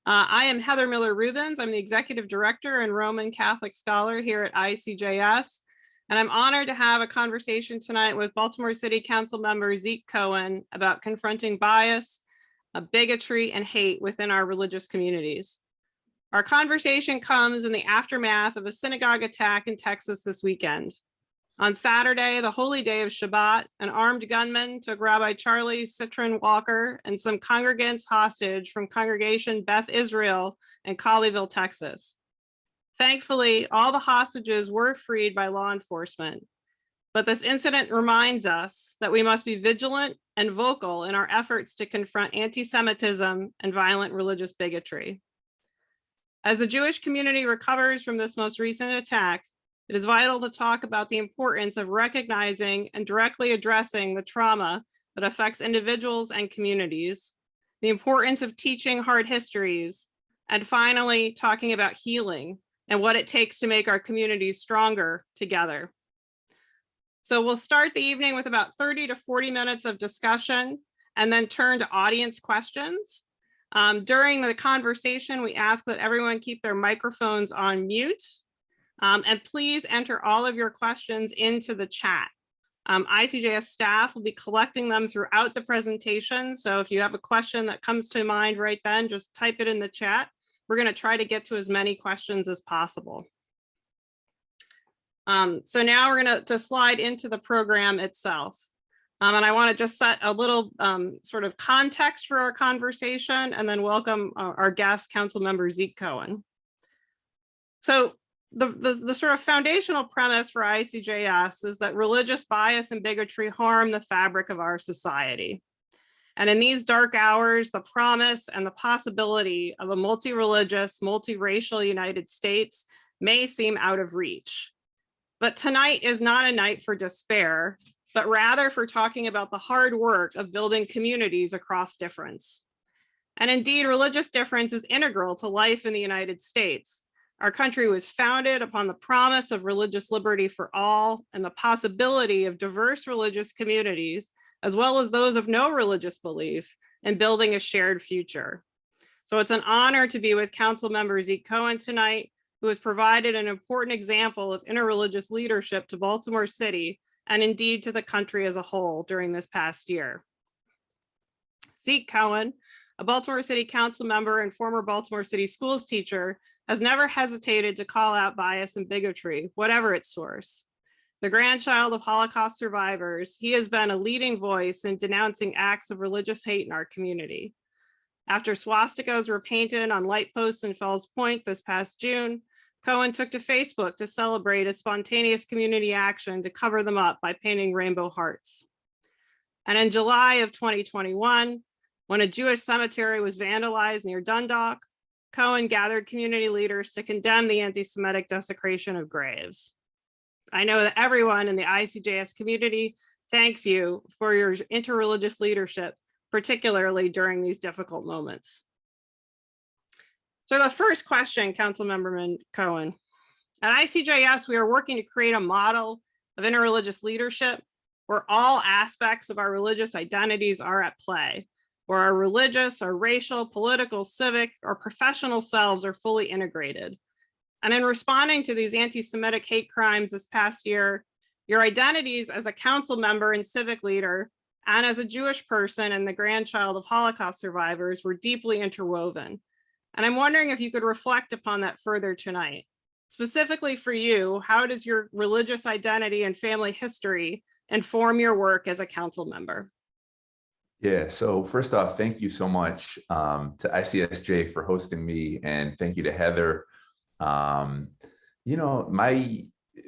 I am Heather Miller-Rubens. I'm the Executive Director and Roman Catholic Scholar here at ICJS. And I'm honored to have a conversation tonight with Baltimore City Council member Zeke Cohen about confronting bias, bigotry, and hate within our religious communities. Our conversation comes in the aftermath of a synagogue attack in Texas this weekend. On Saturday, the holy day of Shabbat, an armed gunman took Rabbi Charlie Citron Walker and some congregants hostage from Congregation Beth Israel in Colleyville, Texas. Thankfully, all the hostages were freed by law enforcement. But this incident reminds us that we must be vigilant and vocal in our efforts to confront anti-Semitism and violent religious bigotry. As the Jewish community recovers from this most recent attack, it is vital to talk about the importance of recognizing and directly addressing the trauma that affects individuals and communities, the importance of teaching hard histories, and finally, talking about healing and what it takes to make our communities stronger together. So we'll start the evening with about 30 to 40 minutes of discussion and then turn to audience questions. During the conversation, we ask that everyone keep their microphones on mute. And please enter all of your questions into the chat. ICJS staff will be collecting them throughout the presentation. So if you have a question that comes to mind right then, just type it in the chat. We're going to try to get to as many questions as possible. So now we're going to slide into the program itself. And I want to just set a little sort of context for our conversation and then welcome our guest, Council Member Zeke Cohen. So the sort of foundational premise for ICJS is that religious bias and bigotry harm the fabric of our society. And in these dark hours, the promise and the possibility of a multi-religious, multiracial United States may seem out of reach. But tonight is not a night for despair, but rather for talking about the hard work of building communities across difference. And indeed, religious difference is integral to life in the United States. Our country was founded upon the promise of religious liberty for all and the possibility of diverse religious communities, as well as those of no religious belief, in building a shared future. So it's an honor to be with Council Member Zeke Cohen tonight, who has provided an important example of interreligious leadership to Baltimore City and indeed to the country as a whole during this past year. Zeke Cohen, a Baltimore City Council member and former Baltimore City Schools teacher, has never hesitated to call out bias and bigotry, whatever its source. The grandchild of Holocaust survivors, he has been a leading voice in denouncing acts of religious hate in our community. After swastikas were painted on light posts in Fells Point this past June, Cohen took to Facebook to celebrate a spontaneous community action to cover them up by painting rainbow hearts. And in July of 2021, when a Jewish cemetery was vandalized near Dundalk, Cohen gathered community leaders to condemn the anti-Semitic desecration of graves. I know that everyone in the ICJS community thanks you for your interreligious leadership, particularly during these difficult moments. So the first question, Councilmember Cohen, at ICJS, we are working to create a model of interreligious leadership where all aspects of our religious identities are at play, where our religious, our racial, political, civic, or professional selves are fully integrated. And in responding to these anti-Semitic hate crimes this past year, your identities as a council member and civic leader, and as a Jewish person and the grandchild of Holocaust survivors were deeply interwoven. And I'm wondering if you could reflect upon that further tonight. Specifically for you, how does your religious identity and family history inform your work as a council member? Yeah, so first off, thank you so much to ICSJ for hosting me, and thank you to Heather. You know, my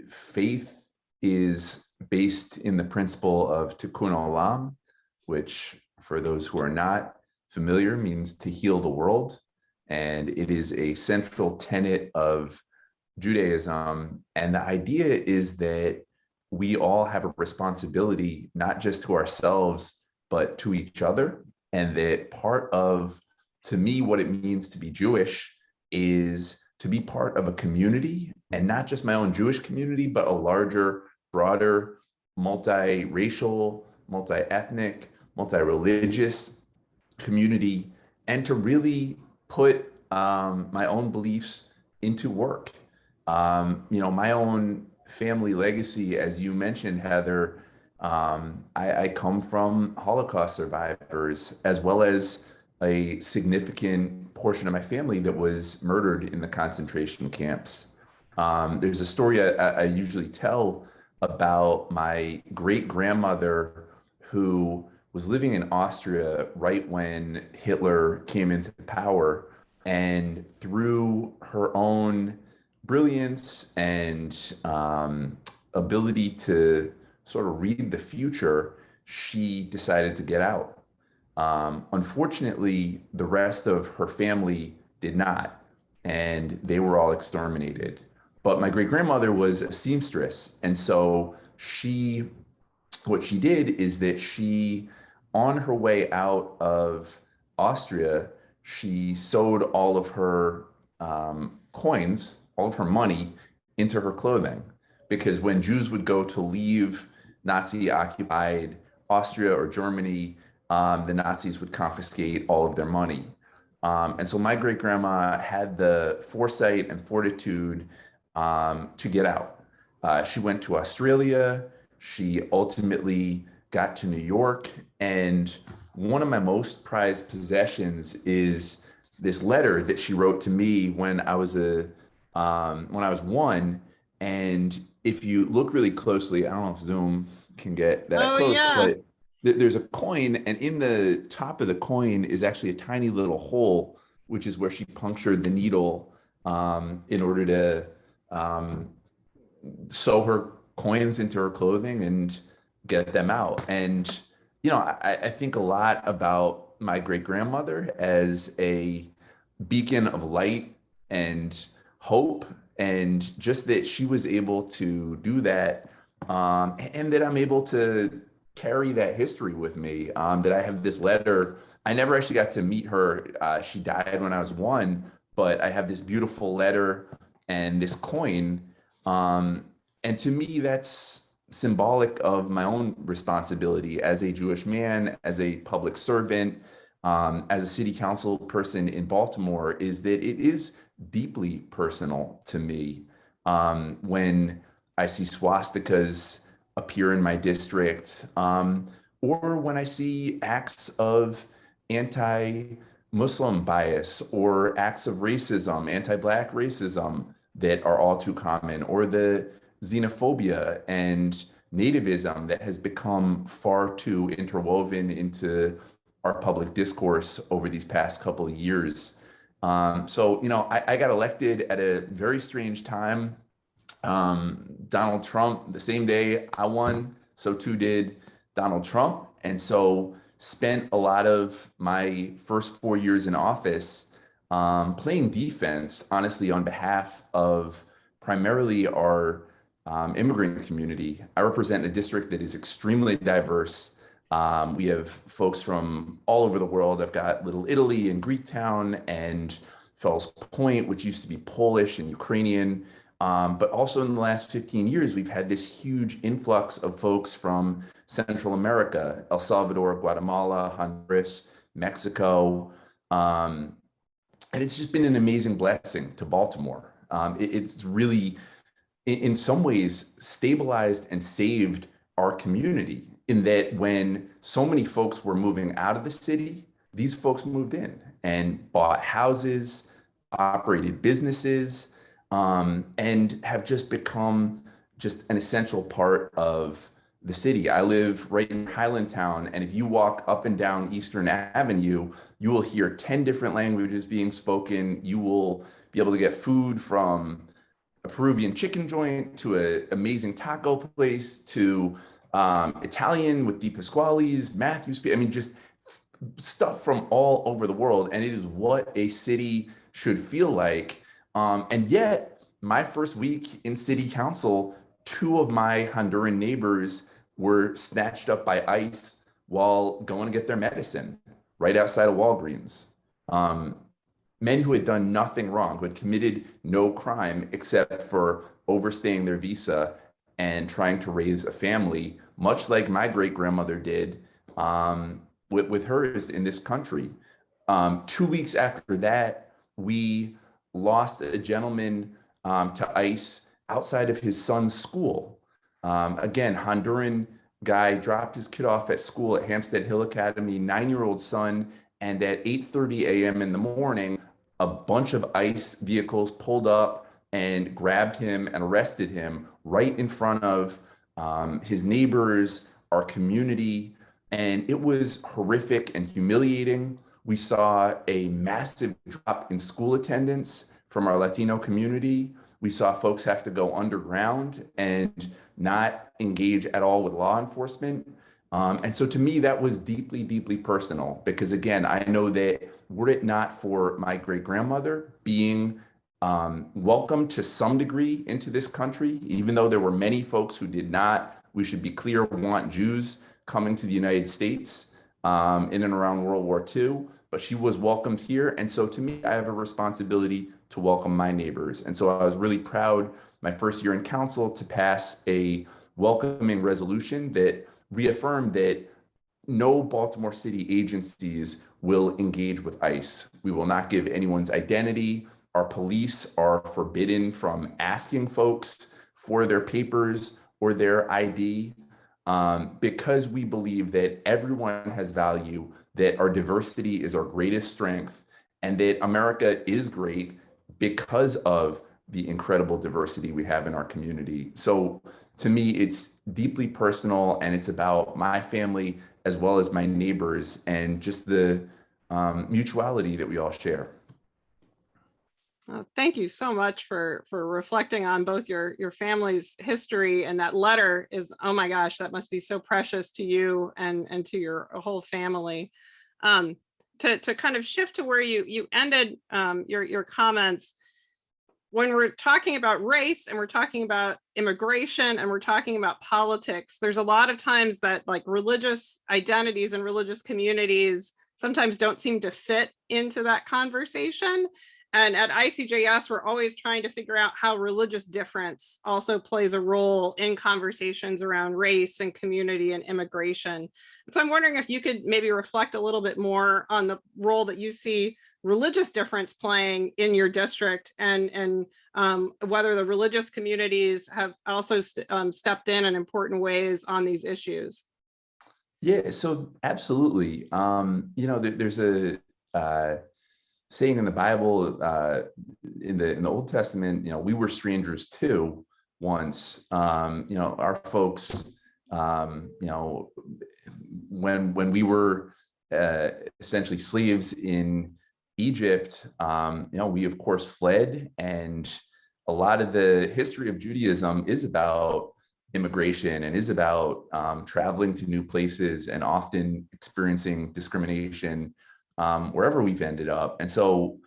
faith is based in the principle of tikkun olam, which for those who are not familiar means to heal the world. And it is a central tenet of Judaism. And the idea is that we all have a responsibility, not just to ourselves, but to each other. And that part of, to me, what it means to be Jewish is to be part of a community, and not just my own Jewish community, but a larger, broader, multiracial, multi-ethnic, multi-religious community, and to really put my own beliefs into work. My own family legacy, as you mentioned, Heather, I come from Holocaust survivors, as well as a significant portion of my family that was murdered in the concentration camps. There's a story I usually tell about my great grandmother who was living in Austria right when Hitler came into power. And through her own brilliance and ability to sort of read the future, she decided to get out. Unfortunately, the rest of her family did not, and they were all exterminated. But my great grandmother was a seamstress, and so what she did is that on her way out of Austria, she sewed all of her coins, all of her money, into her clothing. Because when Jews would go to leave Nazi occupied Austria or Germany, the Nazis would confiscate all of their money. And so my great grandma had the foresight and fortitude to get out. She went to Australia. She ultimately got to New York. And one of my most prized possessions is this letter that she wrote to me when I was one. And if you look really closely, I don't know if Zoom can get that Oh, close, yeah. but there's a coin, and in the top of the coin is actually a tiny little hole, which is where she punctured the needle in order to sew her coins into her clothing and get them out. And, I think a lot about my great grandmother as a beacon of light and hope, and just that she was able to do that, and that I'm able to carry that history with me. That I have this letter. I never actually got to meet her. She died when I was one, but I have this beautiful letter and this coin. And to me, that's symbolic of my own responsibility as a Jewish man, as a public servant, as a city council person in Baltimore, is that it is deeply personal to me when I see swastikas appear in my district, or when I see acts of anti-Muslim bias or acts of racism, anti-Black racism that are all too common, or the xenophobia and nativism that has become far too interwoven into our public discourse over these past couple of years. So, I got elected at a very strange time. Donald Trump, the same day I won, so too did Donald Trump. And so spent a lot of my first 4 years in office playing defense, honestly, on behalf of primarily our immigrant community. I represent a district that is extremely diverse. We have folks from all over the world. I've got Little Italy and Greektown and Fells Point, which used to be Polish and Ukrainian. But also in the last 15 years, we've had this huge influx of folks from Central America, El Salvador, Guatemala, Honduras, Mexico. And it's just been an amazing blessing to Baltimore. It's really, in some ways, stabilized and saved our community, in that when so many folks were moving out of the city, these folks moved in and bought houses, operated businesses, and have just become just an essential part of the city. I live right in Highlandtown, and if you walk up and down Eastern Avenue, you will hear 10 different languages being spoken. You will be able to get food from a Peruvian chicken joint to an amazing taco place to Italian with Di Pasquale's, Matthew's. I mean, just stuff from all over the world. And it is what a city should feel like. And yet, my first week in city council, two of my Honduran neighbors were snatched up by ICE while going to get their medicine right outside of Walgreens. Men who had done nothing wrong, who had committed no crime except for overstaying their visa and trying to raise a family, much like my great grandmother did with hers in this country. 2 weeks after that, we lost a gentleman to ICE outside of his son's school. Again, Honduran guy dropped his kid off at school at Hampstead Hill Academy, 9-year-old son, and at 8:30 a.m. in the morning, a bunch of ICE vehicles pulled up and grabbed him and arrested him right in front of his neighbors, our community. And it was horrific and humiliating. We saw a massive drop in school attendance from our Latino community. We saw folks have to go underground and not engage at all with law enforcement. And so to me, that was deeply, deeply personal, because again, I know that were it not for my great grandmother being welcomed to some degree into this country, even though there were many folks who did not, we should be clear, want Jews coming to the United States in and around World War II, but she was welcomed here. And so to me, I have a responsibility to welcome my neighbors. And so I was really proud my first year in council to pass a welcoming resolution that reaffirmed that no Baltimore City agencies will engage with ICE. We will not give anyone's identity. Our police are forbidden from asking folks for their papers or their ID, because we believe that everyone has value, that our diversity is our greatest strength, and that America is great because of the incredible diversity we have in our community. So to me, it's deeply personal, and it's about my family as well as my neighbors and just the mutuality that we all share. Thank you so much for reflecting on both your family's history, and that letter is, oh my gosh, that must be so precious to you and to your whole family. To kind of shift to where you ended your comments, when we're talking about race and we're talking about immigration and we're talking about politics, there's a lot of times that like religious identities and religious communities sometimes don't seem to fit into that conversation. And at ICJS, we're always trying to figure out how religious difference also plays a role in conversations around race and community and immigration. So I'm wondering if you could maybe reflect a little bit more on the role that you see religious difference playing in your district, and whether the religious communities have also stepped in important ways on these issues. Yeah, so absolutely. There's a saying in the Bible, in the Old Testament, we were strangers too once. Our folks, when we were essentially slaves in Egypt, we of course fled, and a lot of the history of Judaism is about immigration and is about traveling to new places and often experiencing discrimination wherever we've ended up. And so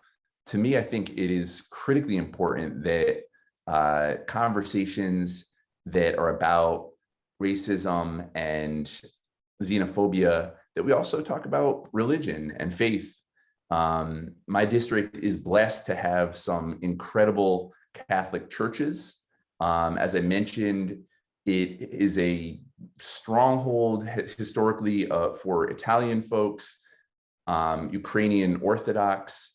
to me, I think it is critically important that conversations that are about racism and xenophobia, that we also talk about religion and faith. My district is blessed to have some incredible Catholic churches. As I mentioned, it is a stronghold historically for Italian folks, Ukrainian Orthodox,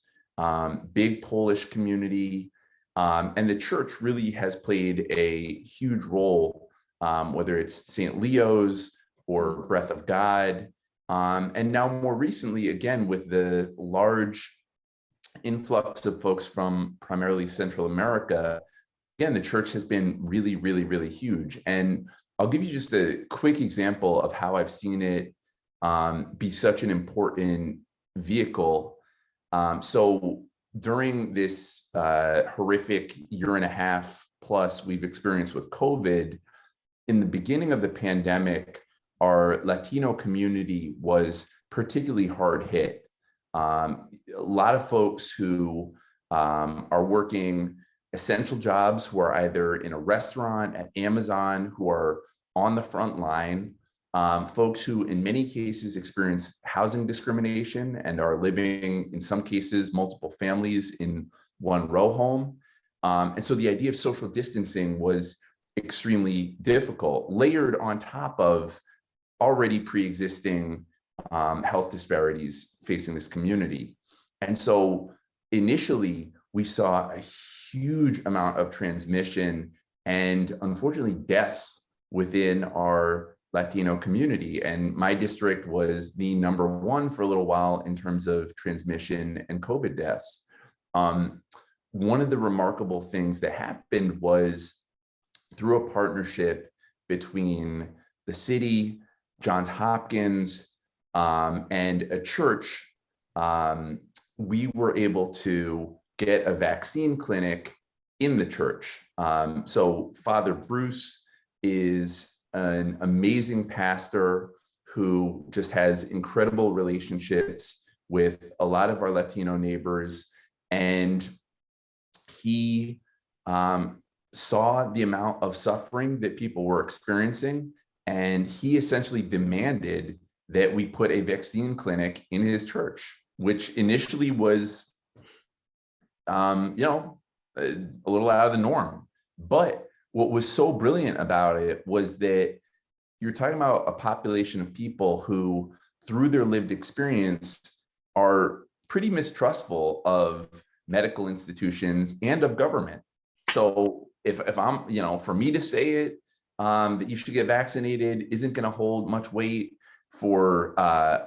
big Polish community, and the church really has played a huge role, whether it's St. Leo's or Breath of God, and now more recently, again, with the large influx of folks from primarily Central America, again, the church has been really, really, really huge. And I'll give you just a quick example of how I've seen it be such an important vehicle. So during this horrific year and a half plus we've experienced with COVID, in the beginning of the pandemic, our Latino community was particularly hard hit. A lot of folks who are working essential jobs, who are either in a restaurant, at Amazon, who are on the front line, folks who in many cases experience housing discrimination and are living, in some cases, multiple families in one row home. And so the idea of social distancing was extremely difficult, layered on top of already pre-existing health disparities facing this community. And so initially we saw a huge amount of transmission and unfortunately deaths within our Latino community. And my district was the #1 for a little while in terms of transmission and COVID deaths. One of the remarkable things that happened was through a partnership between the city, Johns Hopkins, and a church, we were able to get a vaccine clinic in the church. So Father Bruce is an amazing pastor who just has incredible relationships with a lot of our Latino neighbors. And he saw the amount of suffering that people were experiencing. And he essentially demanded that we put a vaccine clinic in his church, which initially was, a little out of the norm. But what was so brilliant about it was that you're talking about a population of people who, through their lived experience, are pretty mistrustful of medical institutions and of government. So if I'm, for me to say it, that you should get vaccinated isn't going to hold much weight. For a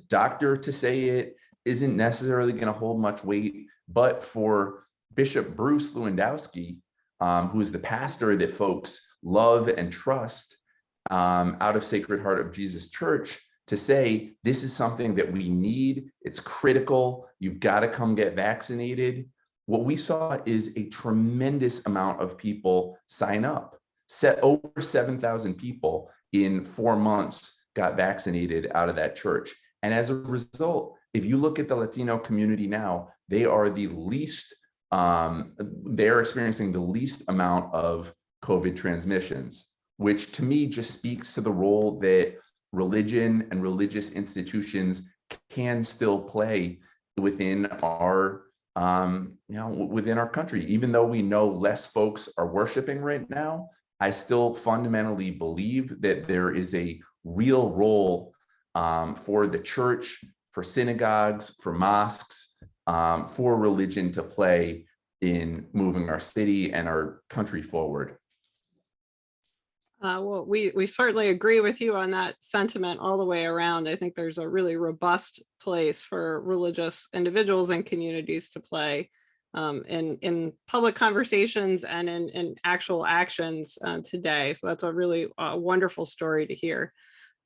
doctor to say it isn't necessarily going to hold much weight. But for Bishop Bruce Lewandowski, who is the pastor that folks love and trust out of Sacred Heart of Jesus Church, to say this is something that we need, it's critical, you've got to come get vaccinated. What we saw is a tremendous amount of people sign up. Over 7,000 people in 4 months got vaccinated out of that church. And as a result, if you look at the Latino community now, they are the least, they're experiencing the least amount of COVID transmissions, which to me just speaks to the role that religion and religious institutions can still play within our, within our country. Even though we know less folks are worshiping right now, I still fundamentally believe that there is a real role for the church, for synagogues, for mosques, for religion to play in moving our city and our country forward. Well, we certainly agree with you on that sentiment all the way around. I think there's a really robust place for religious individuals and communities to play in public conversations and in actual actions today. So that's a really wonderful story to hear.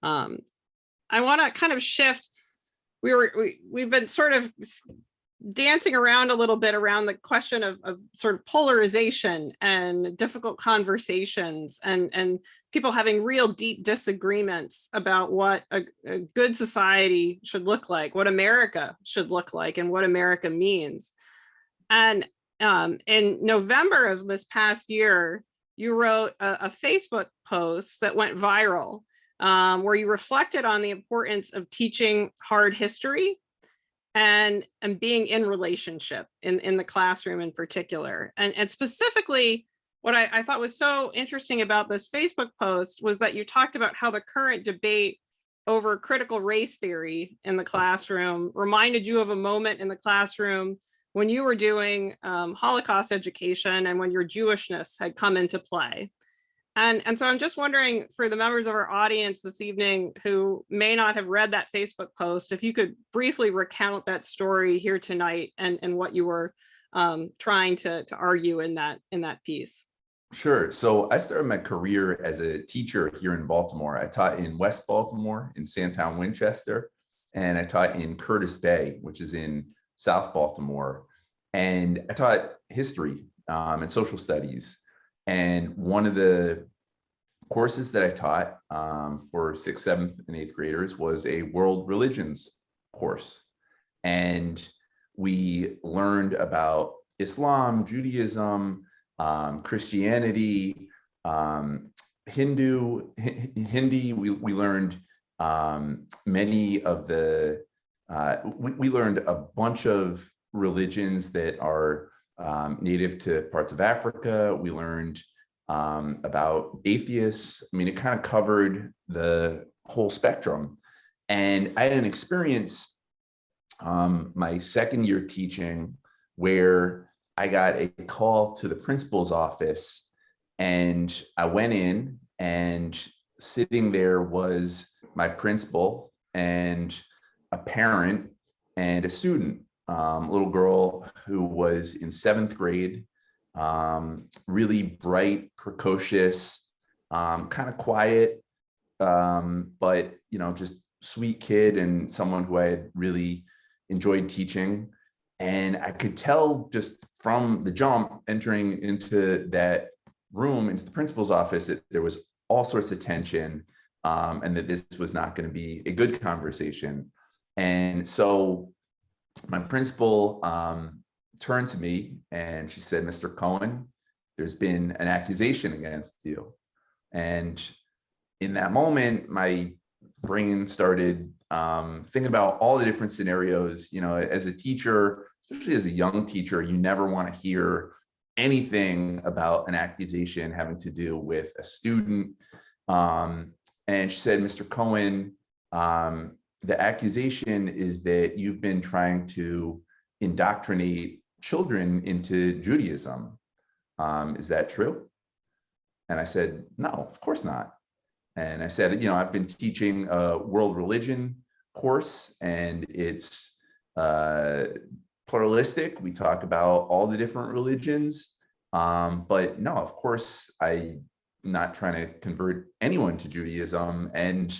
I want to kind of shift. We've been sort of dancing around a little bit around the question of sort of polarization and difficult conversations and people having real deep disagreements about what a good society should look like, what America should look like, and what America means. And in November of this past year, you wrote a Facebook post that went viral, where you reflected on the importance of teaching hard history and being in relationship in the classroom in particular. And specifically, what I thought was so interesting about this Facebook post was that you talked about how the current debate over critical race theory in the classroom reminded you of a moment in the classroom when you were doing Holocaust education and when your Jewishness had come into play. And so I'm just wondering, for the members of our audience this evening who may not have read that Facebook post, if you could briefly recount that story here tonight and what you were trying to argue in that piece. Sure. So I started my career as a teacher here in Baltimore. I taught in West Baltimore, in Sandtown, Winchester, and I taught in Curtis Bay, which is in South Baltimore. And I taught history and social studies. And one of the courses that I taught for 6th, 7th, and 8th graders was a world religions course. And we learned about Islam, Judaism, Christianity, Hindi. We learned many of the, we learned a bunch of religions that are native to parts of Africa. We learned about atheists. I mean, it kind of covered the whole spectrum. And I had an experience my second year teaching, where I got a call to the principal's office, and I went in, and sitting there was my principal and a parent and a student, a little girl who was in seventh grade, really bright, precocious, kind of quiet, but just sweet kid, and someone who I had really enjoyed teaching. And I could tell just from the jump entering into that room, into the principal's office, that there was all sorts of tension, and that this was not going to be a good conversation. And so my principal turned to me and she said, "Mr. Cohen, there's been an accusation against you." And in that moment, my brain started thinking about all the different scenarios. As a teacher, especially as a young teacher, you never want to hear anything about an accusation having to do with a student. And she said, "Mr. Cohen, the accusation is that you've been trying to indoctrinate children into Judaism. Is that true?" And I said, "No, of course not." And I said, "I've been teaching a world religion course, and it's pluralistic. We talk about all the different religions. But no, of course, I'm not trying to convert anyone to Judaism." And,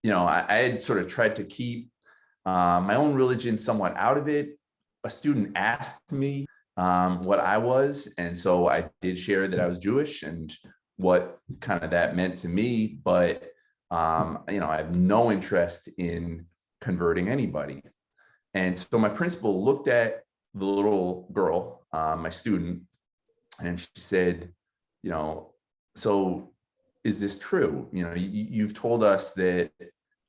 I had sort of tried to keep my own religion somewhat out of it. A student asked me what I was. And so I did share that I was Jewish and what kind of that meant to me. But, I have no interest in converting anybody. And so my principal looked at the little girl, my student, and she said, "So is this true? You've told us that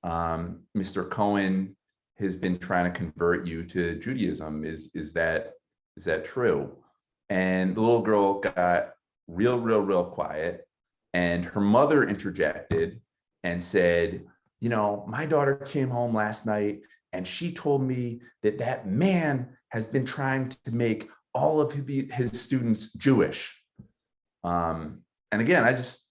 Mr. Cohen has been trying to convert you to Judaism. Is that true?" And the little girl got real quiet, and her mother interjected and said, "My daughter came home last night, and she told me that man has been trying to make all of his students Jewish." And again, I just,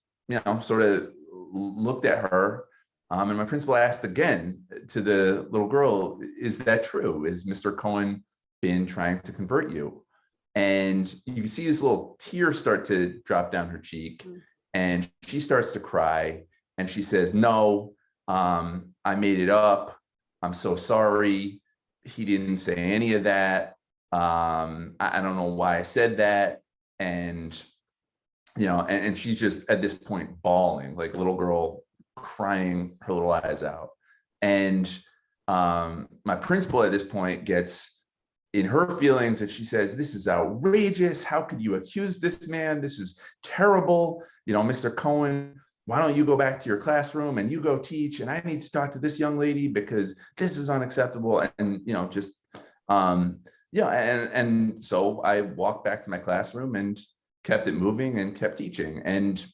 sort of looked at her, and my principal asked again to the little girl, "Is that true? Is Mr. Cohen been trying to convert you?" And you can see this little tear start to drop down her cheek, and she starts to cry, and she says, "No, I made it up. I'm so sorry. He didn't say any of that. I don't know why I said that." And and she's just at this point bawling, like a little girl crying her little eyes out. And my principal at this point gets in her feelings, and she says, "This is outrageous. How could you accuse this man? This is terrible. Mr. Cohen, why don't you go back to your classroom and you go teach? And I need to talk to this young lady because this is unacceptable." And and so I walked back to my classroom and kept it moving and kept teaching. And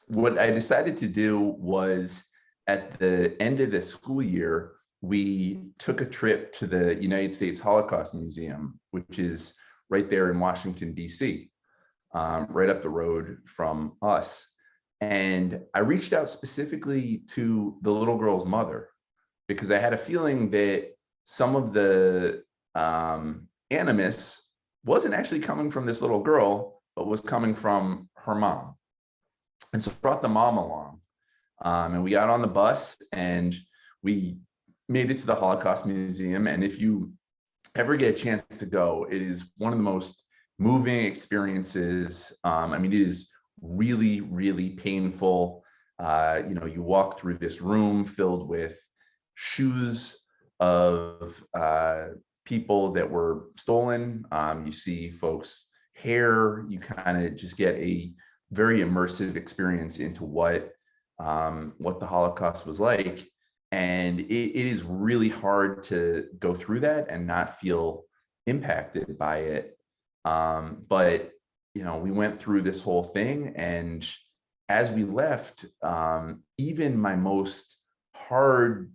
what I decided to do was, at the end of the school year, we took a trip to the United States Holocaust Museum, which is right there in Washington, D.C., right up the road from us. And I reached out specifically to the little girl's mother, because I had a feeling that some of the animus wasn't actually coming from this little girl, but was coming from her mom. And so I brought the mom along, and we got on the bus and we made it to the Holocaust Museum. And if you ever get a chance to go, it is one of the most moving experiences. It is really painful. You walk through this room filled with shoes of people that were stolen. You see folks' hair. You kind of just get a very immersive experience into what the Holocaust was like. And it is really hard to go through that and not feel impacted by it. But we went through this whole thing, and as we left, even my most hard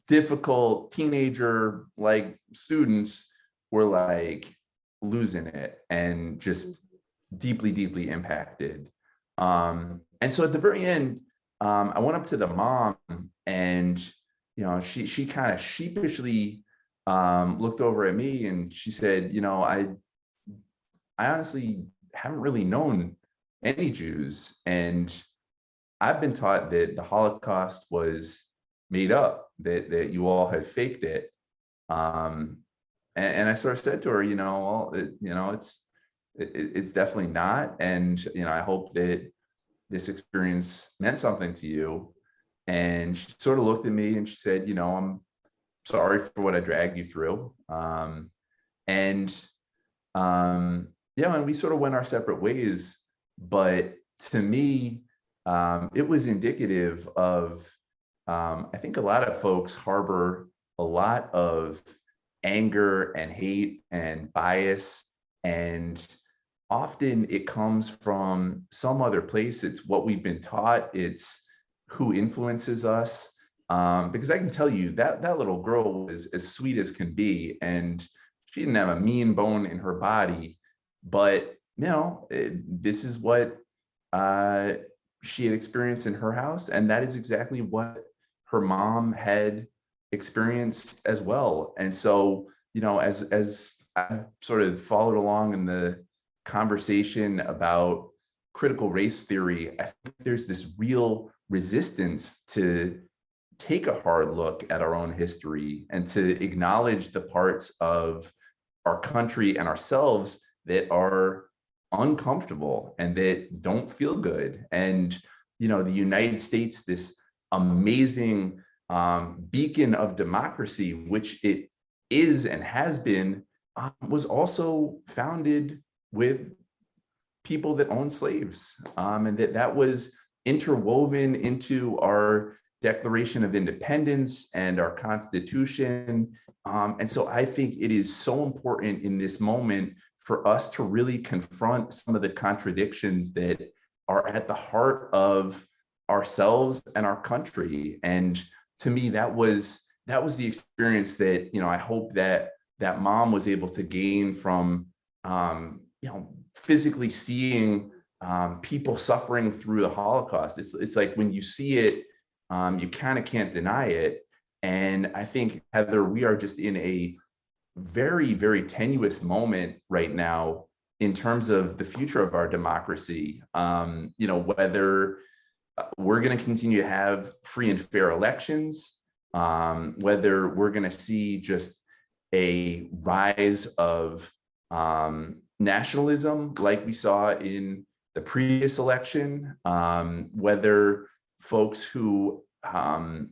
difficult teenager like students were like losing it and just deeply, deeply impacted. And so at the very end, I went up to the mom, and she kind of sheepishly looked over at me, and she said, I honestly haven't really known any Jews, and I've been taught that the Holocaust was made up, that you all had faked it. And I sort of said to her, it's definitely not. And, I hope that this experience meant something to you. And she sort of looked at me and she said, I'm sorry for what I dragged you through. And and we sort of went our separate ways. But to me, it was indicative of, I think a lot of folks harbor a lot of anger and hate and bias, and often it comes from some other place. It's what we've been taught. It's who influences us. Because I can tell you that little girl was as sweet as can be, and she didn't have a mean bone in her body, but this is what she had experienced in her house, and that is exactly what her mom had experienced as well. And so, as I've sort of followed along in the conversation about critical race theory, I think there's this real resistance to take a hard look at our own history and to acknowledge the parts of our country and ourselves that are uncomfortable and that don't feel good. And, the United States, this amazing beacon of democracy, which it is and has been, was also founded with people that owned slaves, and that was interwoven into our Declaration of Independence and our Constitution. And so I think it is so important in this moment for us to really confront some of the contradictions that are at the heart of ourselves and our country. And to me, that was the experience that, I hope that mom was able to gain from, physically seeing people suffering through the Holocaust. It's like when you see it, you kind of can't deny it. And I think, Heather, we are just in a very, very tenuous moment right now in terms of the future of our democracy. Whether we're going to continue to have free and fair elections, whether we're going to see just a rise of nationalism like we saw in the previous election, whether folks on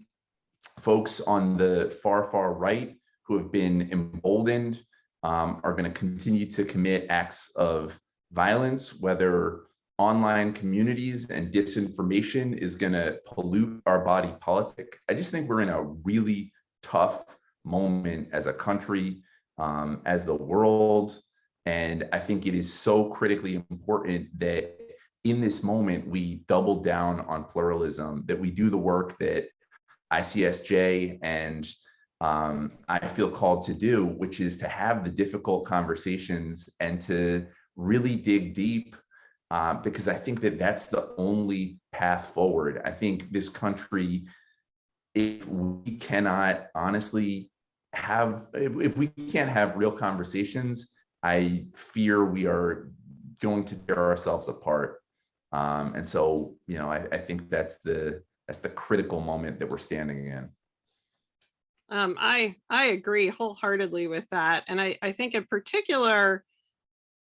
the far right who have been emboldened are going to continue to commit acts of violence, whether online communities and disinformation is going to pollute our body politic. I just think we're in a really tough moment as a country, as the world. And I think it is so critically important that in this moment, we double down on pluralism, that we do the work that ICSJ and I feel called to do, which is to have the difficult conversations and to really dig deep, because I think that that's the only path forward. I think this country, if we cannot honestly if we can't have real conversations, I fear we are going to tear ourselves apart. And so, I think that's the critical moment that we're standing in. I agree wholeheartedly with that. And I think in particular,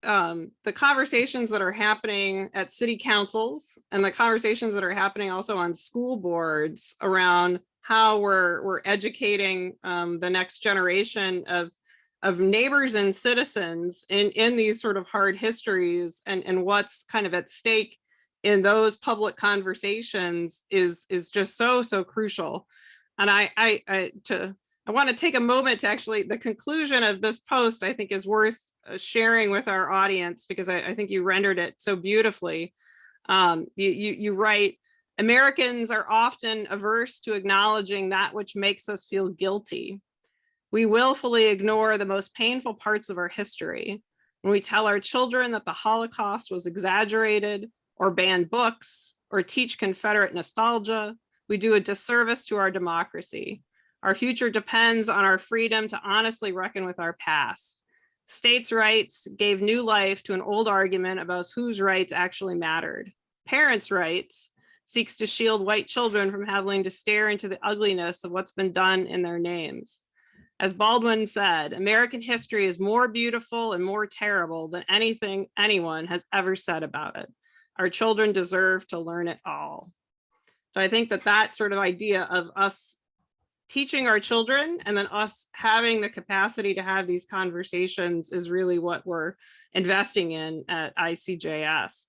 the conversations that are happening at city councils and the conversations that are happening also on school boards around how we're educating the next generation of neighbors and citizens in these sort of hard histories, and what's kind of at stake in those public conversations is just so crucial. And I want to take a moment to actually, the conclusion of this post, I think, is worth sharing with our audience, because I think you rendered it so beautifully. You write, Americans are often averse to acknowledging that which makes us feel guilty. We willfully ignore the most painful parts of our history. When we tell our children that the Holocaust was exaggerated, or ban books, or teach Confederate nostalgia, we do a disservice to our democracy. Our future depends on our freedom to honestly reckon with our past. States' rights gave new life to an old argument about whose rights actually mattered. Parents' rights seeks to shield white children from having to stare into the ugliness of what's been done in their names. As Baldwin said, American history is more beautiful and more terrible than anything anyone has ever said about it. Our children deserve to learn it all. So I think that sort of idea of us teaching our children and then us having the capacity to have these conversations is really what we're investing in at ICJS.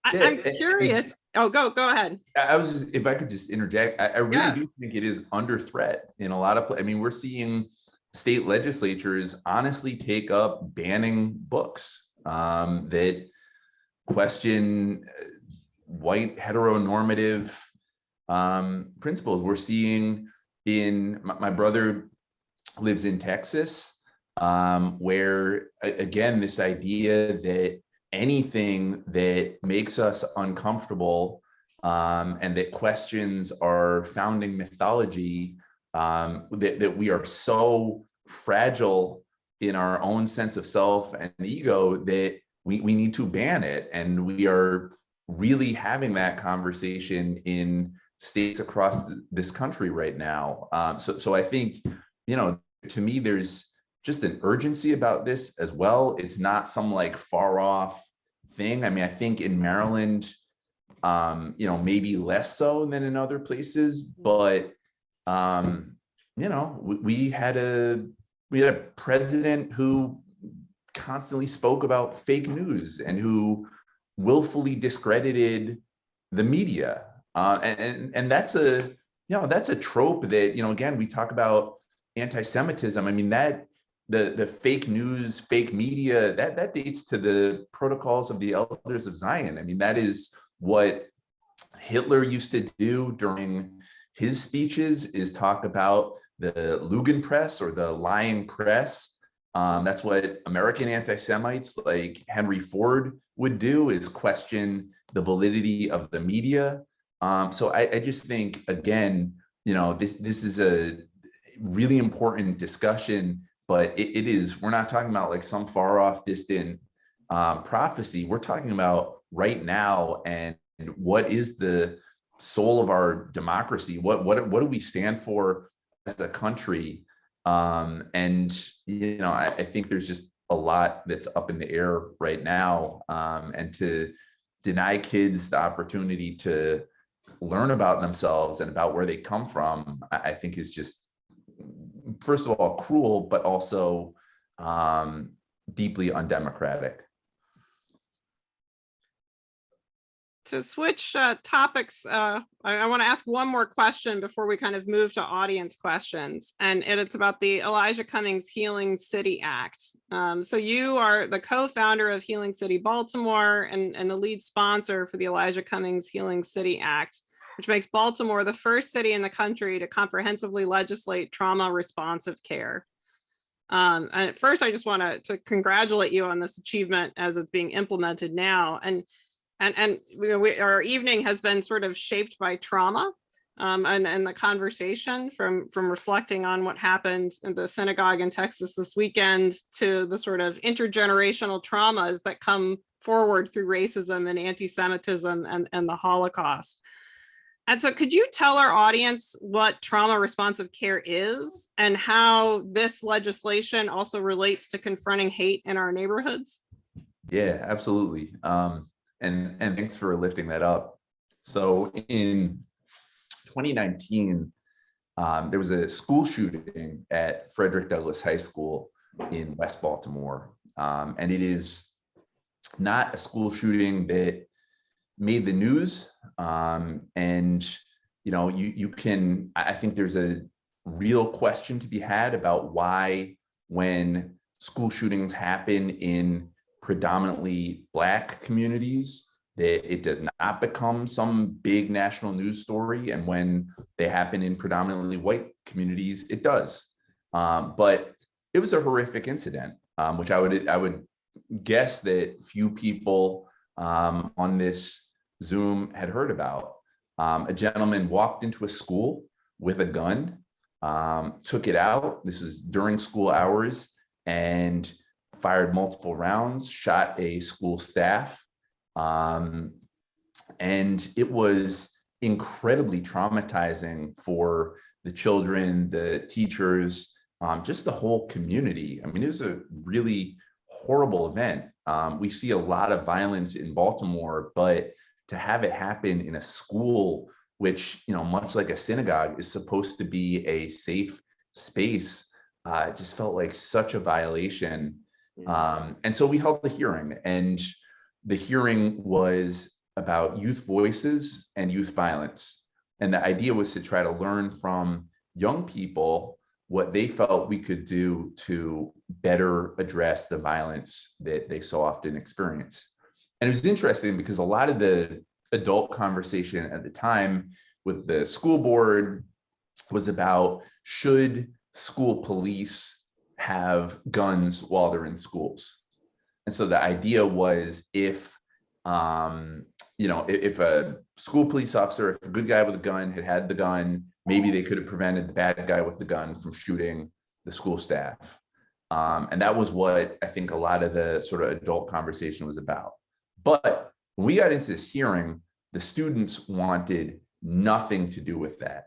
I'm curious. Oh, go ahead. I was just, if I could just interject, I really do think it is under threat in a lot of, I mean, we're seeing state legislatures honestly take up banning books that question white heteronormative principles. We're seeing in, my brother lives in Texas, where again, this idea that anything that makes us uncomfortable and that questions our founding mythology, that we are so fragile in our own sense of self and ego that we need to ban it. And we are really having that conversation in states across this country right now. So I think, you know, to me, there's just an urgency about this as well. It's not some like far off thing. I mean, I think in Maryland, you know, maybe less so than in other places, but you know, we had a president who constantly spoke about fake news and who willfully discredited the media. And that's a, you know, that's a trope that, you know, again, we talk about anti-Semitism. I mean, that the fake news, fake media, that dates to the protocols of the elders of Zion. I mean, that is what Hitler used to do during his speeches, is talk about the Lügenpresse or the lying press. That's what American anti-Semites like Henry Ford would do, is question the validity of the media. So I just think, again, you know, this is a really important discussion, but it is, we're not talking about like some far off distant prophecy. We're talking about right now, and what is the soul of our democracy? What do we stand for as a country? And, you know, I think there's just a lot that's up in the air right now. And to deny kids the opportunity to learn about themselves and about where they come from, I think is just, first of all, cruel, but also deeply undemocratic. To switch topics, I want to ask one more question before we kind of move to audience questions, and it's about the Elijah Cummings Healing City Act. So you are the co-founder of Healing City Baltimore and the lead sponsor for the Elijah Cummings Healing City Act, which makes Baltimore the first city in the country to comprehensively legislate trauma responsive care. And at first, I just want to congratulate you on this achievement as it's being implemented now. And you know, our evening has been sort of shaped by trauma, and the conversation from reflecting on what happened in the synagogue in Texas this weekend to the sort of intergenerational traumas that come forward through racism and anti-Semitism and the Holocaust. And so could you tell our audience what trauma responsive care is and how this legislation also relates to confronting hate in our neighborhoods? Yeah, absolutely. And thanks for lifting that up. So in 2019, there was a school shooting at Frederick Douglass High School in West Baltimore. And it is not a school shooting that made the news. And, you know, you can, I think there's a real question to be had about why, when school shootings happen in predominantly Black communities, that it does not become some big national news story. And when they happen in predominantly white communities, it does. But it was a horrific incident, which I would guess that few people on this Zoom had heard about. A gentleman walked into a school with a gun, took it out. This is during school hours, and fired multiple rounds, shot a school staff. And it was incredibly traumatizing for the children, the teachers, just the whole community. I mean, it was a really horrible event. We see a lot of violence in Baltimore, but to have it happen in a school, which, much like a synagogue, is supposed to be a safe space, it just felt like such a violation. And so we held the hearing, and the hearing was about youth voices and youth violence. And the idea was to try to learn from young people what they felt we could do to better address the violence that they so often experience. And it was interesting because a lot of the adult conversation at the time with the school board was about, should school police have guns while they're in schools? And so the idea was, if a school police officer, if a good guy with a gun had the gun, maybe they could have prevented the bad guy with the gun from shooting the school staff. And that was what I think a lot of the sort of adult conversation was about. But when we got into this hearing, the students wanted nothing to do with that.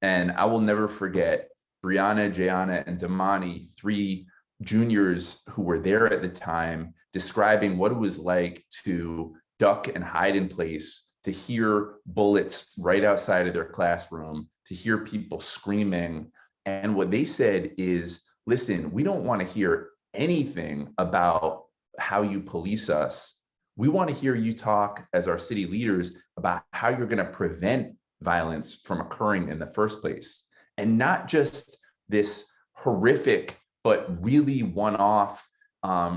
And I will never forget Brianna, Jayana, and Damani, 3 juniors who were there at the time, describing what it was like to duck and hide in place, to hear bullets right outside of their classroom, to hear people screaming. And what they said is, listen, we don't want to hear anything about how you police us. We want to hear you talk as our city leaders about how you're going to prevent violence from occurring in the first place. And not just this horrific, but really one-off,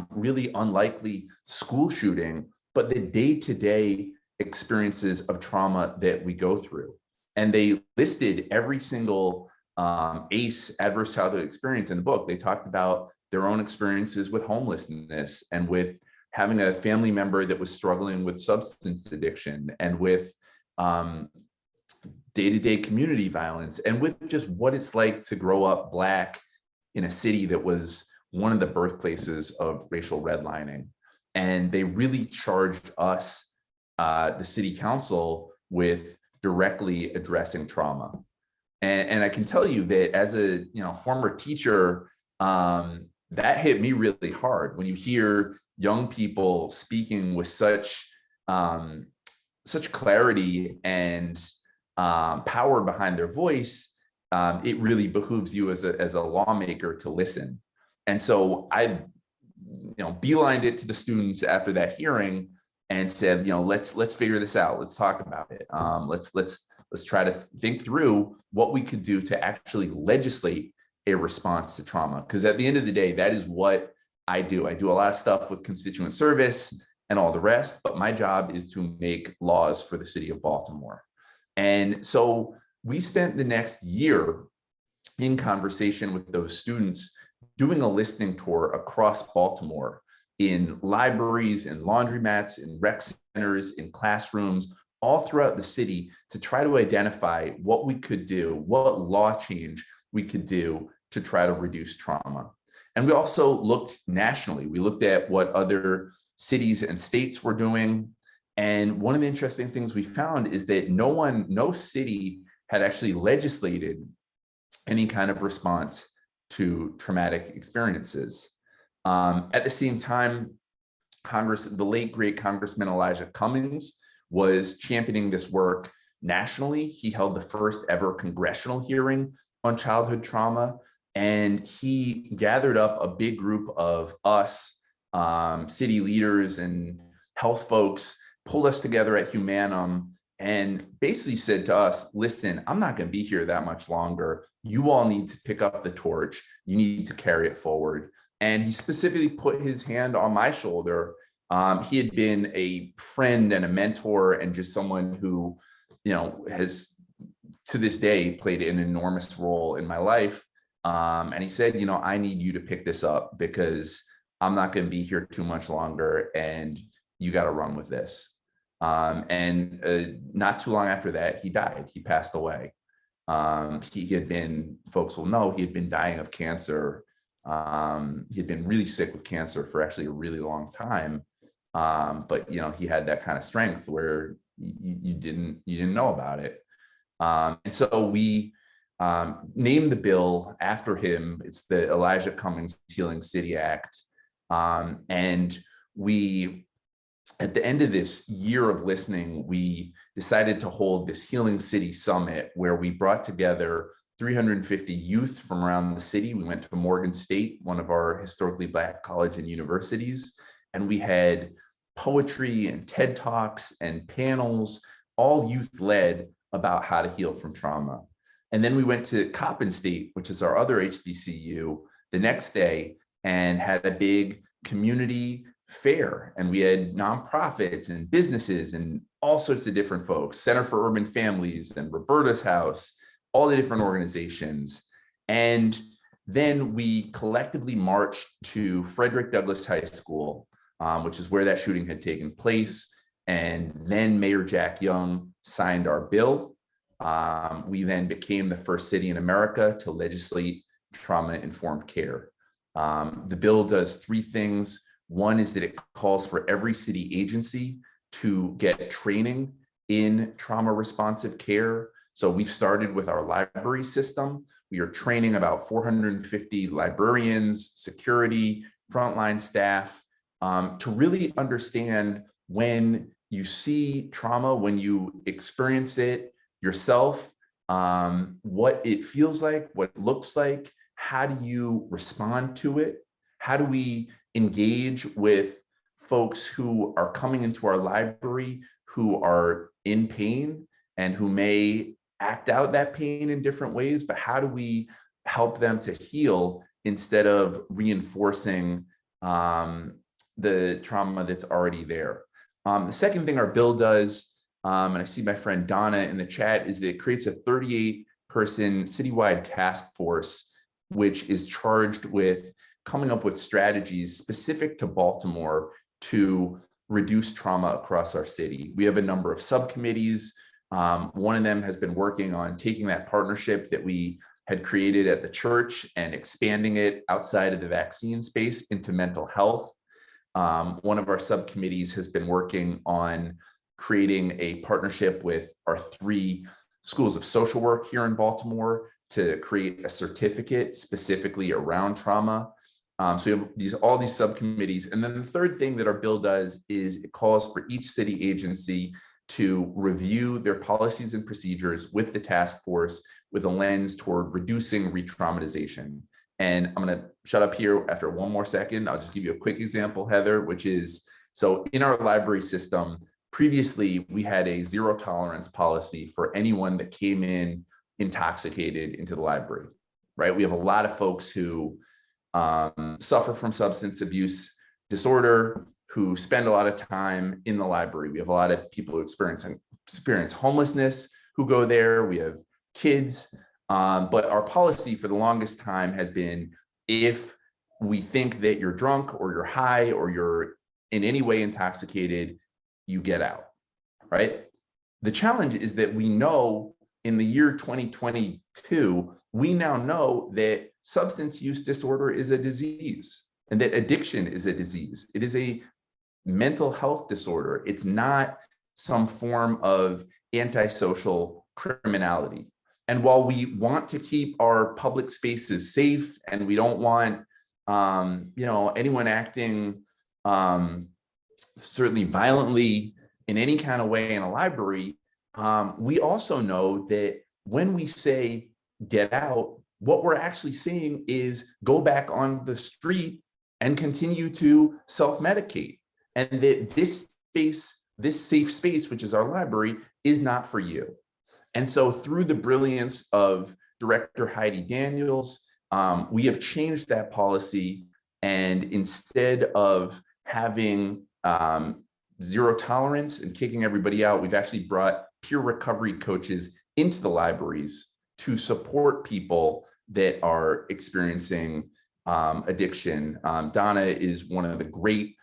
really unlikely school shooting, but the day-to-day experiences of trauma that we go through. And they listed every single ACE, adverse childhood experience, in the book. They talked about their own experiences with homelessness, and with having a family member that was struggling with substance addiction, and with day-to-day community violence, and with just what it's like to grow up Black in a city that was one of the birthplaces of racial redlining. And they really charged us, the city council, with directly addressing trauma. And I can tell you that as a former teacher, that hit me really hard when you hear young people speaking with such clarity and power behind their voice. It really behooves you as a lawmaker to listen. And so I beelined it to the students after that hearing and said, let's figure this out. Let's talk about it. Let's try to think through what we could do to actually legislate a response to trauma. Because at the end of the day, that is what I do. I do a lot of stuff with constituent service and all the rest, but my job is to make laws for the city of Baltimore. And so we spent the next year in conversation with those students, doing a listening tour across Baltimore, in libraries, in laundromats, in rec centers, in classrooms, all throughout the city, to try to identify what we could do, what law change we could do to try to reduce trauma. And we also looked nationally. We looked at what other cities and states were doing. And one of the interesting things we found is that no city had actually legislated any kind of response to traumatic experiences. At the same time, the late great Congressman Elijah Cummings was championing this work nationally. He held the first ever congressional hearing on childhood trauma, and he gathered up a big group of us, city leaders and health folks, pulled us together at Humanum, and basically said to us, listen, I'm not going to be here that much longer. You all need to pick up the torch. You need to carry it forward. And he specifically put his hand on my shoulder He had been a friend and a mentor and just someone who, has to this day played an enormous role in my life. And he said, I need you to pick this up because I'm not going to be here too much longer and you got to run with this. And not too long after that, he died. He passed away. He had been, folks will know, he had been dying of cancer. He had been really sick with cancer for actually a really long time. But he had that kind of strength where you didn't know about it. And so we named the bill after him. It's the Elijah Cummings Healing City Act. And we, at the end of this year of listening, we decided to hold this Healing City Summit where we brought together 350 youth from around the city. We went to Morgan State, one of our historically Black college and universities, and we had poetry and TED Talks and panels, all youth led, about how to heal from trauma. And then we went to Coppin State, which is our other HBCU, the next day and had a big community fair. And we had nonprofits and businesses and all sorts of different folks, Center for Urban Families and Roberta's House, all the different organizations. And then we collectively marched to Frederick Douglass High School, which is where that shooting had taken place. And then Mayor Jack Young signed our bill. We then became the first city in America to legislate trauma-informed care. The bill does three things. One is that it calls for every city agency to get training in trauma-responsive care. So we've started with our library system. We are training about 450 librarians, security, frontline staff, to really understand when you see trauma, when you experience it yourself, what it feels like, what it looks like, how do you respond to it? How do we engage with folks who are coming into our library who are in pain and who may act out that pain in different ways, but how do we help them to heal instead of reinforcing the trauma that's already there? The second thing our bill does, and I see my friend Donna in the chat, is that it creates a 38-person citywide task force, which is charged with coming up with strategies specific to Baltimore to reduce trauma across our city. We have a number of subcommittees. One of them has been working on taking that partnership that we had created at the church and expanding it outside of the vaccine space into mental health. One of our subcommittees has been working on creating a partnership with our 3 schools of social work here in Baltimore to create a certificate specifically around trauma. So we have all these subcommittees. And then the third thing that our bill does is it calls for each city agency to review their policies and procedures with the task force with a lens toward reducing re-traumatization. And I'm going to shut up here after one more second. I'll just give you a quick example, Heather, which is, so in our library system, previously we had a zero tolerance policy for anyone that came in intoxicated into the library, right? We have a lot of folks who suffer from substance abuse disorder, who spend a lot of time in the library. We have a lot of people who experience homelessness who go there. We have kids. But our policy for the longest time has been, if we think that you're drunk or you're high or you're in any way intoxicated, you get out, right? The challenge is that we know in the year 2022, we now know that substance use disorder is a disease and that addiction is a disease. It is a mental health disorder. It's not some form of antisocial criminality. And while we want to keep our public spaces safe and we don't want anyone acting certainly violently in any kind of way in a library, we also know that when we say get out, what we're actually saying is go back on the street and continue to self-medicate. And that this space, this safe space, which is our library, is not for you. And so through the brilliance of Director Heidi Daniels, we have changed that policy. And instead of having zero tolerance and kicking everybody out. We've actually brought peer recovery coaches into the libraries to support people that are experiencing addiction. Donna is one of the great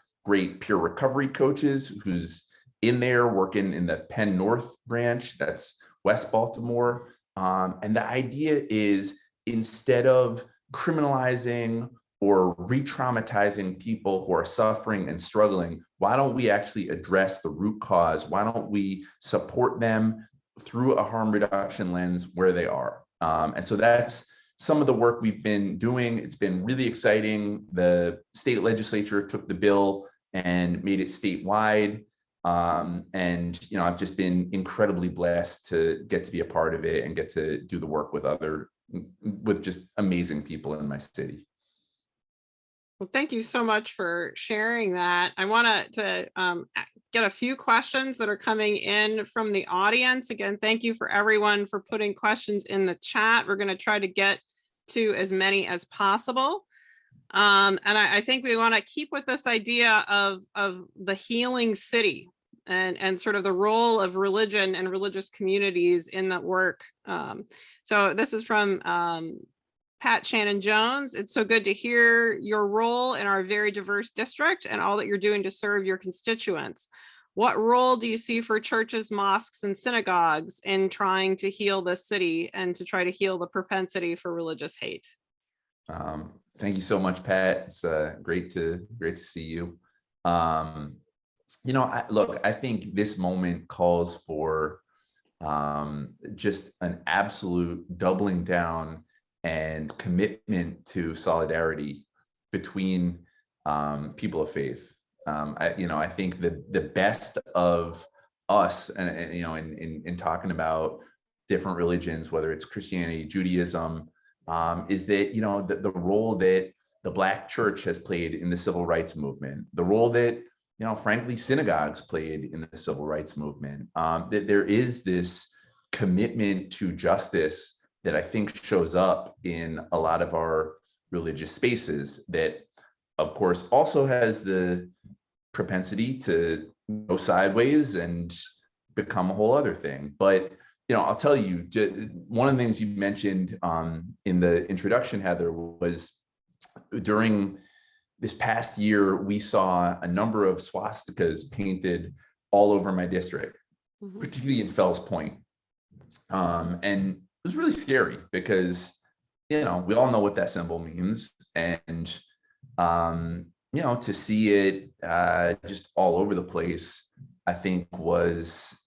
peer recovery coaches who's in there working in the Penn North branch, that's West Baltimore. And the idea is, instead of criminalizing or re-traumatizing people who are suffering and struggling, why don't we actually address the root cause? Why don't we support them through a harm reduction lens where they are? And so that's some of the work we've been doing. It's been really exciting. The state legislature took the bill and made it statewide. And I've just been incredibly blessed to get to be a part of it and get to do the work with just amazing people in my city. Well, thank you so much for sharing that. I want to get a few questions that are coming in from the audience. Again, thank you for everyone for putting questions in the chat. We're going to try to get to as many as possible. And I think we want to keep with this idea of the healing city and sort of the role of religion and religious communities in that work. So this is from Pat Shannon Jones. It's so good to hear your role in our very diverse district and all that you're doing to serve your constituents. What role do you see for churches, mosques, and synagogues in trying to heal this city and to try to heal the propensity for religious hate? Thank you so much, Pat. It's great to see you. Look, I think this moment calls for just an absolute doubling down and commitment to solidarity between people of faith. I think the best of us, and in talking about different religions, whether it's Christianity, Judaism, is that the role that the Black church has played in the civil rights movement, the role that frankly synagogues played in the civil rights movement, that there is this commitment to justice that I think shows up in a lot of our religious spaces, that of course also has the propensity to go sideways and become a whole other thing. But I'll tell you, one of the things you mentioned in the introduction, Heather, was during this past year, we saw a number of swastikas painted all over my district, particularly in Fells Point. And it was really scary because, we all know what that symbol means. And, to see it just all over the place, I think was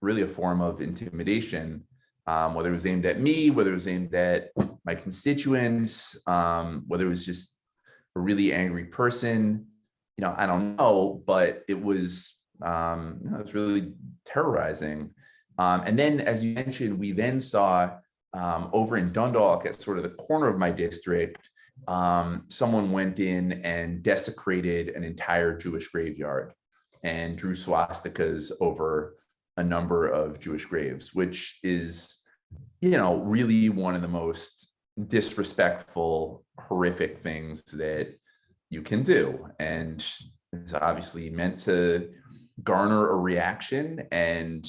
really a form of intimidation, whether it was aimed at me, whether it was aimed at my constituents, whether it was just a really angry person, I don't know, but it was, it was really terrorizing. And then, as you mentioned, we then saw over in Dundalk, at sort of the corner of my district, someone went in and desecrated an entire Jewish graveyard and drew swastikas over a number of Jewish graves, which is, really one of the most disrespectful, horrific things that you can do. And it's obviously meant to garner a reaction and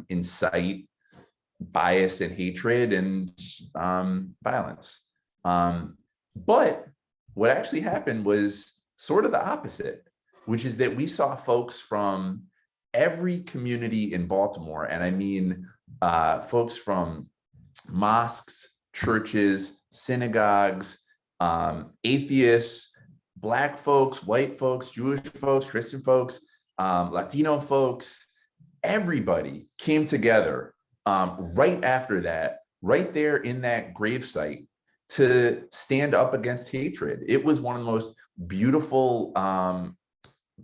incite bias and hatred and violence. But what actually happened was sort of the opposite, which is that we saw folks from every community in Baltimore, and I mean folks from mosques, churches, synagogues, atheists, Black folks, white folks, Jewish folks, Christian folks, Latino folks, everybody came together right after that, right there in that gravesite, to stand up against hatred. It was one of the most beautiful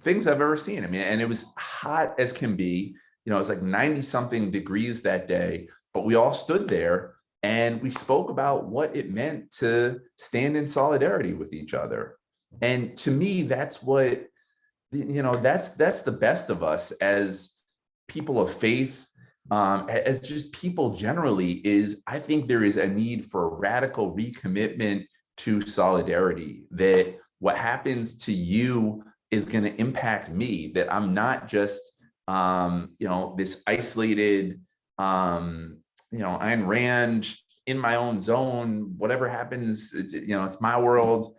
things I've ever seen. I mean, and it was hot as can be. It was like 90 something degrees that day, but we all stood there and we spoke about what it meant to stand in solidarity with each other. And to me, that's what, that's the best of us as people of faith, as just people generally, is I think there is a need for a radical recommitment to solidarity, that what happens to you is going to impact me, that I'm not just, this isolated, Ayn Rand in my own zone, whatever happens, it's my world.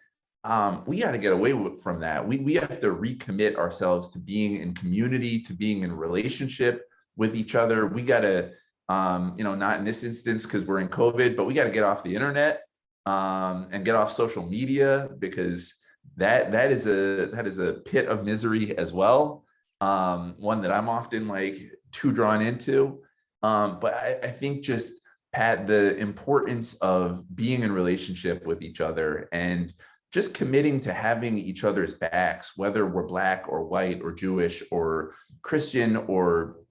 We got to get away from that. We have to recommit ourselves to being in community, to being in relationship with each other. We got to, not in this instance because we're in COVID, but we got to get off the internet and get off social media, because that is a pit of misery as well. One that I'm often too drawn into. But I think just, Pat, the importance of being in relationship with each other and just committing to having each other's backs, whether we're Black or white or Jewish or Christian or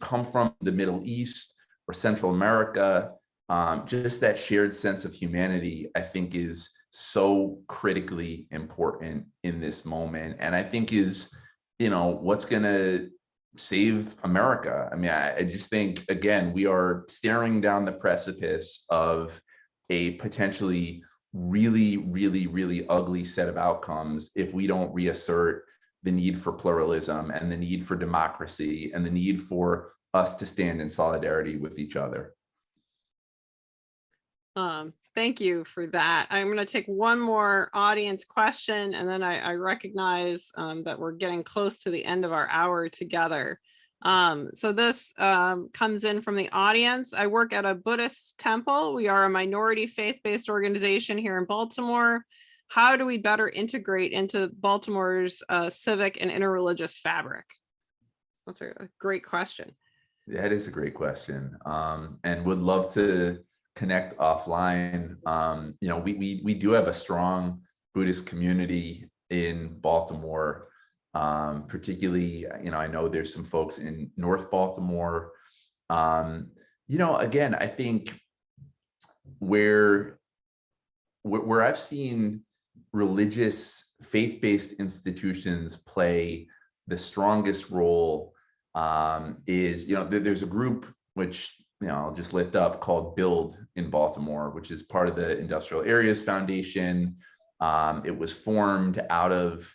come from the Middle East or Central America. Just that shared sense of humanity, I think, is so critically important in this moment. And I think is, what's going to save America. I mean, I just think, again, we are staring down the precipice of a potentially really, really, really ugly set of outcomes if we don't reassert the need for pluralism and the need for democracy and the need for us to stand in solidarity with each other. Thank you for that. I'm going to take one more audience question, and then I recognize that we're getting close to the end of our hour together. So this comes in from the audience. I work at a Buddhist temple. We are a minority faith-based organization here in Baltimore. How do we better integrate into Baltimore's civic and interreligious fabric? That's a great question. That is a great question, and would love to connect offline. We do have a strong Buddhist community in Baltimore, particularly, I know there's some folks in North Baltimore. Again, I think where I've seen religious faith-based institutions play the strongest role is, there's a group which, I'll just lift up, called Build in Baltimore, which is part of the Industrial Areas Foundation. It was formed out of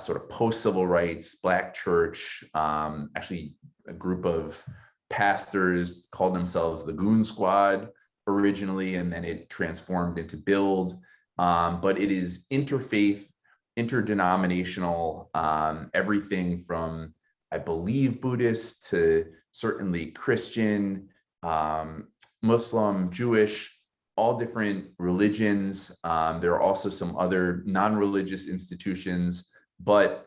sort of post-civil rights Black church, actually a group of pastors called themselves the Goon Squad originally, and then it transformed into Build. But it is interfaith, interdenominational, everything from, I believe, Buddhist to certainly Christian, Muslim, Jewish, all different religions. There are also some other non-religious institutions, but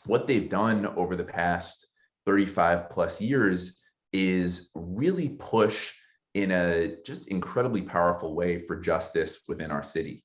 what they've done over the past 35 plus years is really push in a just incredibly powerful way for justice within our city.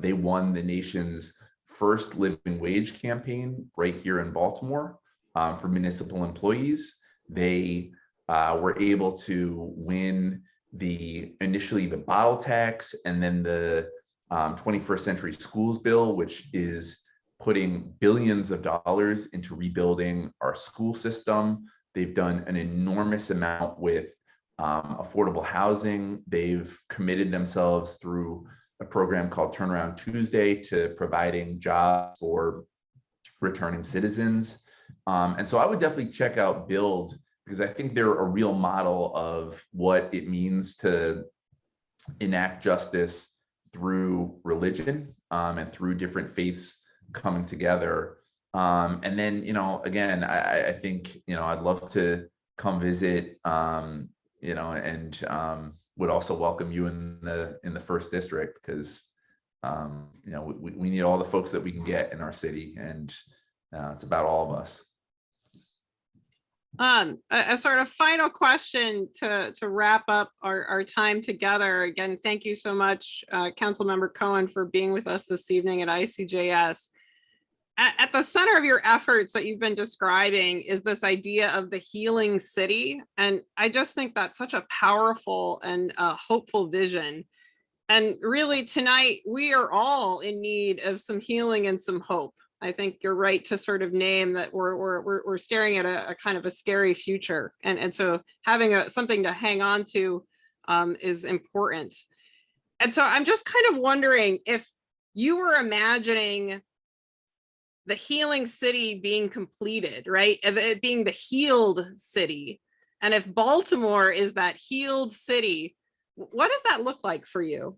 They won the nation's first living wage campaign right here in Baltimore for municipal employees. They were able to win initially the bottle tax, and then the 21st Century Schools Bill, which is putting billions of dollars into rebuilding our school system. They've done an enormous amount with affordable housing. They've committed themselves through a program called Turnaround Tuesday to providing jobs for returning citizens. And so I would definitely check out Build, because I think they're a real model of what it means to enact justice through religion and through different faiths coming together. And then, again, I think, I'd love to come visit, and would also welcome you in the first district, because, we need all the folks that we can get in our city, and it's about all of us. A sort of final question to wrap up our time together. Again, thank you so much, Councilmember Cohen, for being with us this evening at ICJS. At the center of your efforts that you've been describing is this idea of the healing city. And I just think that's such a powerful and hopeful vision. And really tonight, we are all in need of some healing and some hope. I think you're right to sort of name that we're staring at a kind of a scary future. And so having something to hang on to is important. And so I'm just kind of wondering, if you were imagining the healing city being completed, right? Of it being the healed city. And if Baltimore is that healed city, what does that look like for you?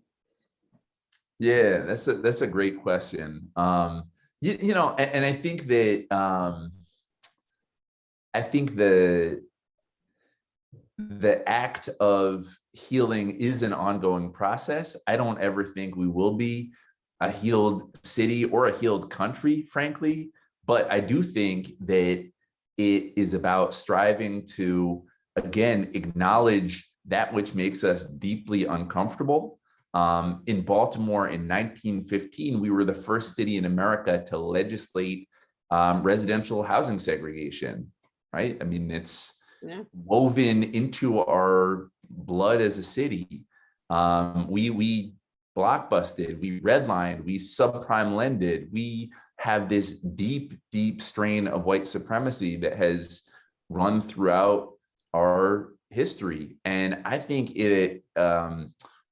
Yeah, that's a great question. You know, and I think that I think the act of healing is an ongoing process. I don't ever think we will be a healed city or a healed country, frankly, but I do think that it is about striving to, again, acknowledge that which makes us deeply uncomfortable. In Baltimore in 1915, we were the first city in America to legislate residential housing segregation, right? I mean, it's Yeah. woven into our blood as a city. We blockbusted, we redlined, we subprime lended. We have this deep strain of white supremacy that has run throughout our history. And I think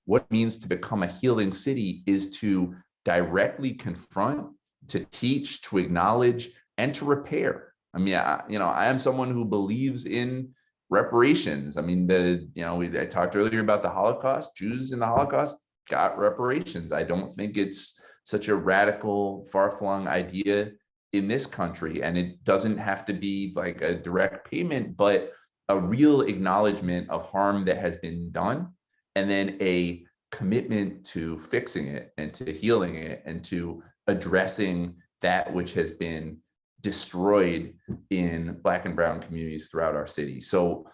what it means to become a healing city is to directly confront, to teach, to acknowledge, and to repair. I mean, I am someone who believes in reparations. I mean, I talked earlier about the Holocaust. Jews in the Holocaust got reparations. I don't think it's such a radical, far-flung idea in this country. And it doesn't have to be like a direct payment, but a real acknowledgement of harm that has been done, and then a commitment to fixing it and to healing it and to addressing that which has been destroyed in Black and brown communities throughout our city. So,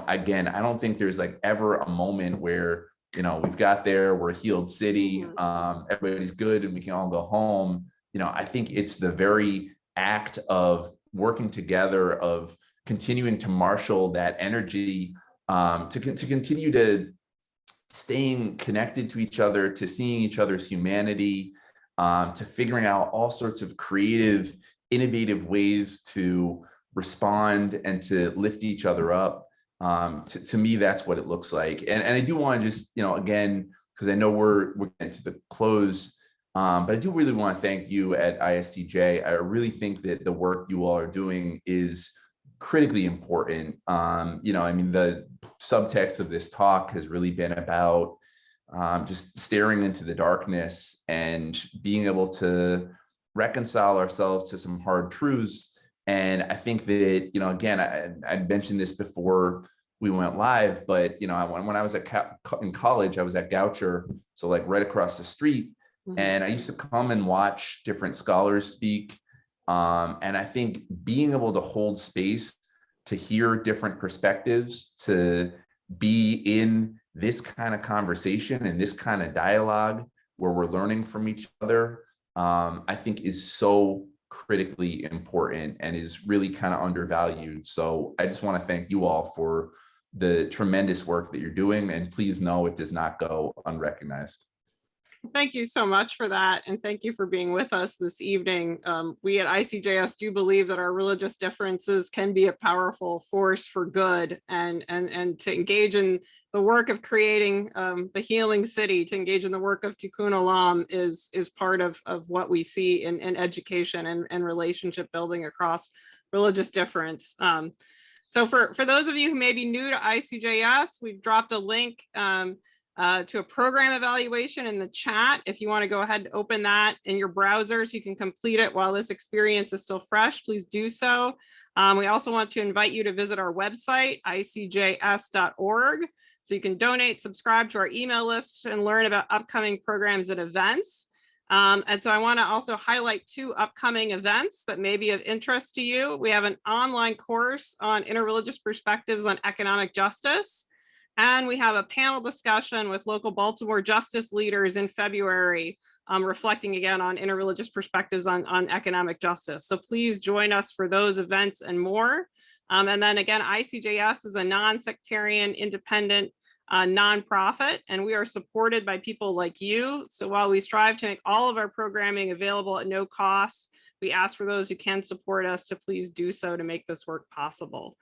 again, I don't think there's like ever a moment where, we've got there, we're a healed city, everybody's good and we can all go home. I think it's the very act of working together, of continuing to marshal that energy, to continue to staying connected to each other, to seeing each other's humanity, to figuring out all sorts of creative, innovative ways to respond and to lift each other up. To me, that's what it looks like. And I do want to just, again, because I know we're getting to the close, but I do really want to thank you at ISTJ. I really think that the work you all are doing is critically important. I mean, the subtext of this talk has really been about just staring into the darkness and being able to reconcile ourselves to some hard truths. And I think that, again, I mentioned this before we went live, but, when I was in college, I was at Goucher, so like right across the street. And I used to come and watch different scholars speak. And I think being able to hold space to hear different perspectives, to be in this kind of conversation and this kind of dialogue where we're learning from each other, I think is so critically important and is really kind of undervalued. So I just want to thank you all for the tremendous work that you're doing. And please know it does not go unrecognized. Thank you so much for that. And thank you for being with us this evening. We at ICJS do believe that our religious differences can be a powerful force for good, and to engage in the work of creating the healing city, to engage in the work of Tikkun Olam is part of what we see in education and relationship building across religious difference. So for those of you who may be new to ICJS, we've dropped a link to a program evaluation in the chat. If you want to go ahead and open that in your browsers, you can complete it while this experience is still fresh. Please do so. We also want to invite you to visit our website, icjs.org, so you can donate, subscribe to our email list, and learn about upcoming programs and events. And so I want to also highlight 2 upcoming events that may be of interest to you. We have an online course on interreligious perspectives on economic justice. And we have a panel discussion with local Baltimore justice leaders in February, reflecting again on interreligious perspectives on economic justice. So please join us for those events and more. And then again, ICJS is a non-sectarian, independent nonprofit, and we are supported by people like you. So while we strive to make all of our programming available at no cost, we ask for those who can support us to please do so to make this work possible.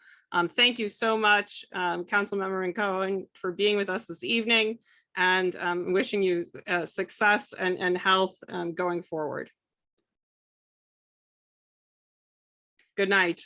Thank you so much, Councilmember Cohen, for being with us this evening, and wishing you success and health going forward. Good night.